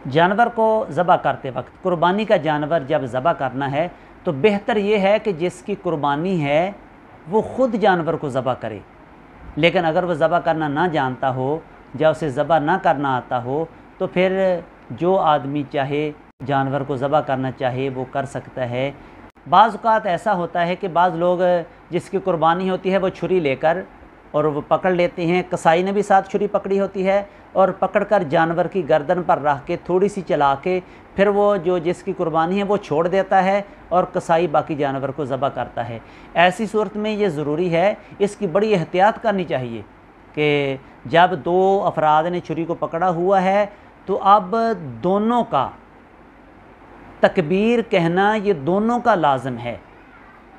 जानवर को ज़बह करते वक्त, कुर्बानी का जानवर जब ज़बह करना है तो बेहतर ये है कि जिसकी कुर्बानी है वो ख़ुद जानवर को ज़बह करे। लेकिन अगर वो ज़बह करना ना जानता हो या उसे ज़बह ना करना आता हो तो फिर जो आदमी चाहे जानवर को ज़बह करना चाहे वो कर सकता है। बाज़ औक़ात ऐसा होता है कि बाज़ लोग जिसकी कुर्बानी होती है वो छुरी लेकर और वो पकड़ लेते हैं, कसाई ने भी साथ छुरी पकड़ी होती है और पकड़कर जानवर की गर्दन पर रख के थोड़ी सी चला के फिर वो जो जिसकी कुर्बानी है वो छोड़ देता है और कसाई बाकी जानवर को ज़बह करता है। ऐसी सूरत में ये ज़रूरी है, इसकी बड़ी एहतियात करनी चाहिए कि जब दो अफराद ने छुरी को पकड़ा हुआ है तो अब दोनों का तकबीर कहना ये दोनों का लाज़िम है।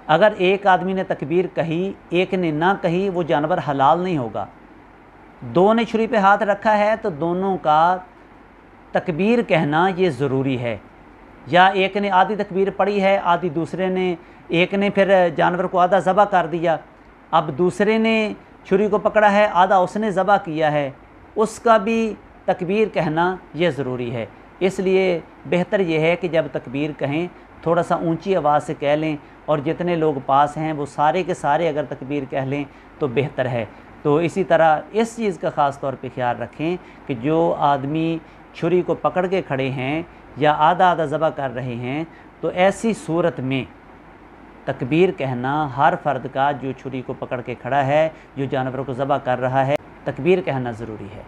अगर एक आदमी ने तकबीर कही, एक ने ना कही, वो जानवर हलाल नहीं होगा। दो ने छुरी पे हाथ रखा है तो दोनों का तकबीर कहना ये ज़रूरी है। या एक ने आधी तकबीर पढ़ी है, आधी दूसरे ने, एक ने फिर जानवर को आधा ज़बह कर दिया, अब दूसरे ने छुरी को पकड़ा है, आधा उसने ज़बह किया है, उसका भी तकबीर कहना ये ज़रूरी है। इसलिए बेहतर ये है कि जब तकबीर कहें थोड़ा सा ऊंची आवाज़ से कह लें और जितने लोग पास हैं वो सारे के सारे अगर तकबीर कह लें तो बेहतर है। तो इसी तरह इस चीज़ का ख़ास तौर पे ख्याल रखें कि जो आदमी छुरी को पकड़ के खड़े हैं या आधा आधा ज़बह कर रहे हैं तो ऐसी सूरत में तकबीर कहना हर फ़र्द का जो छुरी को पकड़ के खड़ा है, जो जानवर को ज़बह कर रहा है, तकबीर कहना ज़रूरी है।